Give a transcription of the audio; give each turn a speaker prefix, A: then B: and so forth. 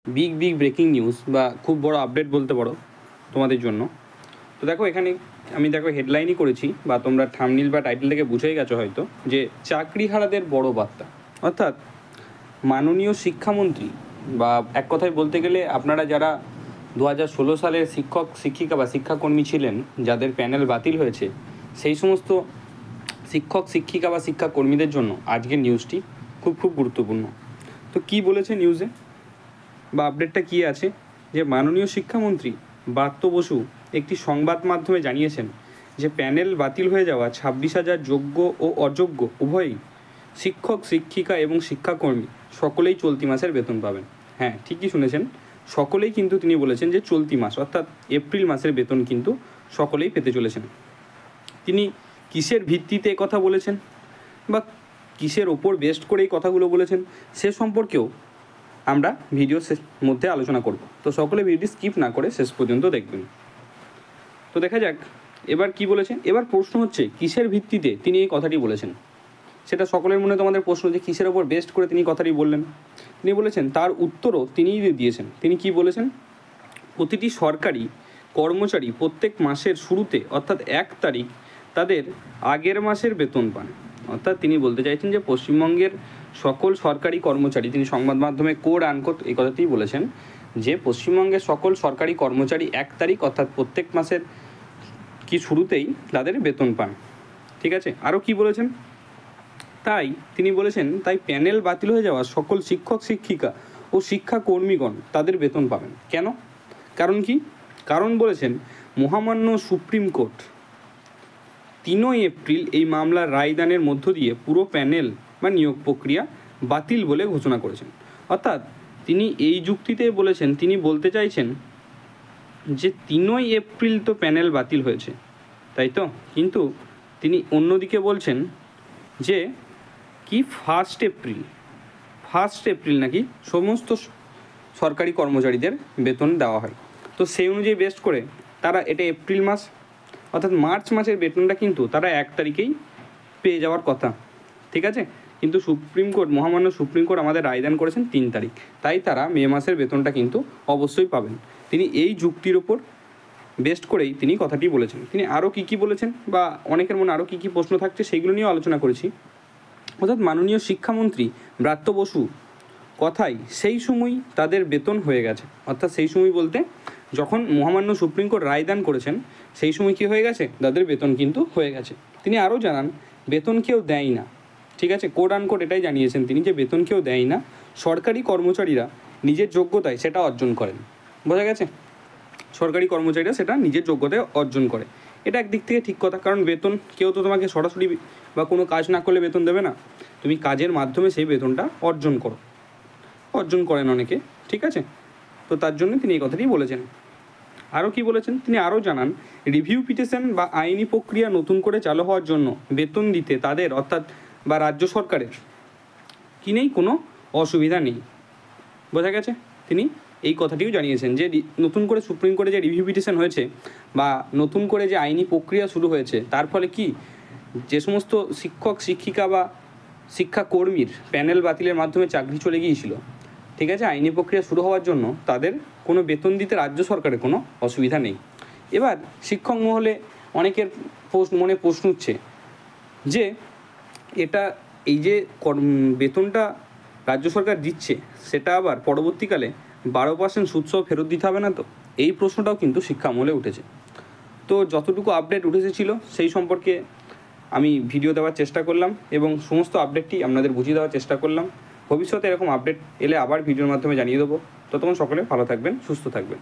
A: Big breaking news বা খুব বড় আপডেট বলতে পারো তোমাদের জন্য। তো দেখো এখানে আমি হেডলাইনই করেছি বা তোমরা থাম্বনেল বা টাইটেল থেকে বুঝেই গেছো হয়তো যে চাকরিহারাদের বড় বার্তা, অর্থাৎ মাননীয় শিক্ষামন্ত্রী বা এক কথায় বলতে গেলে আপনারা যারা 2016 সালের শিক্ষক শিক্ষিকা বা শিক্ষাকর্মী ছিলেন, যাদের প্যানেল বাতিল হয়েছে, সেই সমস্ত শিক্ষক শিক্ষিকা বা শিক্ষাকর্মীদের জন্য আজকের নিউজটি খুব গুরুত্বপূর্ণ। তো কি বলেছে নিউজে বা আপডেটটা কী আছে, যে মাননীয় শিক্ষামন্ত্রী ব্রাত্য বসু একটি সংবাদ মাধ্যমে জানিয়েছেন যে প্যানেল বাতিল হয়ে যাওয়া 26,000 যোগ্য ও অযোগ্য উভয়ই শিক্ষক শিক্ষিকা এবং শিক্ষাকর্মী সকলেই চলতি মাসের বেতন পাবেন। হ্যাঁ, ঠিকই শুনেছেন, সকলেই কিন্তু তিনি বলেছেন যে চলতি মাস অর্থাৎ এপ্রিল মাসের বেতন কিন্তু সকলেই পেতে চলেছেন। তিনি কিসের ভিত্তিতে কথা বলেছেন বা কিসের ওপর বেস্ট করে এই কথাগুলো বলেছেন সে সম্পর্কেও আমরা ভিডিও মধ্যে আলোচনা করব। তো সকলে ভিডিওটি স্কিপ না করে শেষ পর্যন্ত দেখবেন। তো দেখা যাক এবার কি বলেছেন। এবার প্রশ্ন হচ্ছে কিসের ভিত্তিতে তিনি এই কথাটি বলেছেন, সেটা সকলের মনে তোমাদের প্রশ্ন যে কিসের ওপর বেস্ট করে তিনি কথাটি বললেন। তিনি বলেছেন, তার উত্তরও তিনিই দিয়েছেন। তিনি কি বলেছেন, প্রতিটি সরকারি কর্মচারী প্রত্যেক মাসের শুরুতে অর্থাৎ 1 তারিখ তাদের আগের মাসের বেতন পান। অর্থাৎ তিনি বলতে চাইছেন যে পশ্চিমবঙ্গের সকল সরকারি কর্মচারী, তিনি সংবাদ মাধ্যমে কোড আনকোড এই কথাতেই বলেছেন যে পশ্চিমবঙ্গের সকল সরকারি কর্মচারী 1 তারিখ অর্থাৎ প্রত্যেক মাসের কি শুরুতেই তাদের বেতন পান। ঠিক আছে, আরও কি বলেছেন, তাই তিনি বলেছেন তাই প্যানেল বাতিল হয়ে যাওয়া সকল শিক্ষক শিক্ষিকা ও শিক্ষাকর্মীগণ তাদের বেতন পাবেন। কেন, কারণ কি, কারণ বলেছেন মহামান্য সুপ্রিম কোর্ট 3 এপ্রিল এই মামলার রায়দানের মধ্য দিয়ে পুরো প্যানেল বা নিয়োগ প্রক্রিয়া বাতিল বলে ঘোষণা করেছেন। অর্থাৎ তিনি এই যুক্তিতে বলেছেন, তিনি বলতে চাইছেন যে 3 এপ্রিল তো প্যানেল বাতিল হয়েছে, তাই তো, কিন্তু তিনি অন্যদিকে বলছেন যে কি 1 এপ্রিল নাকি সমস্ত সরকারি কর্মচারীদের বেতন দেওয়া হয়। তো সেই অনুযায়ী বেস্ট করে তারা এটা এপ্রিল মাস অর্থাৎ মার্চ মাসের বেতনটা কিন্তু তারা 1 তারিখেই পেয়ে যাওয়ার কথা। ঠিক আছে, কিন্তু মহামান্য সুপ্রিম কোর্ট আমাদের রায়দান করেছেন 3 তারিখ, তাই তারা মে মাসের বেতনটা কিন্তু অবশ্যই পাবেন। তিনি এই যুক্তির ওপর বেস্ট করেই তিনি কথাটি বলেছেন। তিনি আরও কী বলেছেন বা অনেকের মনে আরও কী প্রশ্ন থাকছে সেইগুলো নিয়েও আলোচনা করেছি। অর্থাৎ মাননীয় শিক্ষামন্ত্রী ব্রাত্য বসু কথাই সেই সময় তাদের বেতন হয়ে গেছে। অর্থাৎ সেই সময় বলতে যখন মহামান্য সুপ্রিম কোর্ট রায়দান করেছেন সেই সময় কী হয়ে গেছে, তাদের বেতন কিন্তু হয়ে গেছে। তিনি আরও জানান বেতন কেউ দেয় না। ঠিক আছে, কোড আনকোড এটাই জানিয়েছেন তিনি যে বেতন কেউ দেয় না, সরকারি কর্মচারীরা নিজের যোগ্যতায় সেটা অর্জন করেন। বোঝা গেছে, সরকারি কর্মচারীরা সেটা নিজের যোগ্যতায় অর্জন করে। এটা একদিক থেকে ঠিক কথা, কারণ বেতন কেউ তো তোমাকে সরাসরি বা কোনো কাজ না করলে বেতন দেবে না, তুমি কাজের মাধ্যমে সেই বেতনটা অর্জন করেন অনেকে। ঠিক আছে, তো তার জন্য তিনি এই কথাটি বলেছেন। আরও কি বলেছেন, তিনি আরও জানান রিভিউ পিটিশন বা আইনি প্রক্রিয়া নতুন করে চালু হওয়ার জন্য বেতন দিতে তাদের অর্থাৎ বা রাজ্য সরকারের কি নেই, কোনো অসুবিধা নেই। বোঝা গেছে, তিনি এই কথাটিও জানিয়েছেন যে নতুন করে সুপ্রিম কোর্টে যে রিভিউ পিটিশন হয়েছে বা নতুন করে যে আইনি প্রক্রিয়া শুরু হয়েছে, তার ফলে কি যে সমস্ত শিক্ষক শিক্ষিকা বা শিক্ষাকর্মীর প্যানেল বাতিলের মাধ্যমে চাকরি চলে গিয়েছিল, ঠিক আছে, আইনি প্রক্রিয়া শুরু হওয়ার জন্য তাদের কোনো বেতন দিতে রাজ্য সরকারের কোনো অসুবিধা নেই। এবার শিক্ষক মহলে অনেকের মনে প্রশ্ন উঠছে যে এটা এই যে বেতনটা রাজ্য সরকার দিচ্ছে সেটা আবার পরবর্তীকালে 12% সুদসহ ফেরত দিতে হবে না তো, এই প্রশ্নটাও কিন্তু শিক্ষা মহলে উঠেছে। তো যতটুকু আপডেট উঠেছিল সেই সম্পর্কে আমি ভিডিও দেওয়ার চেষ্টা করলাম এবং সমস্ত আপডেটটি আপনাদের বুঝিয়ে দেওয়ার চেষ্টা করলাম। ভবিষ্যতে এরকম আপডেট এলে আবার ভিডিওর মাধ্যমে জানিয়ে দেবো। ততক্ষণ সকলে ভালো থাকবেন, সুস্থ থাকবেন।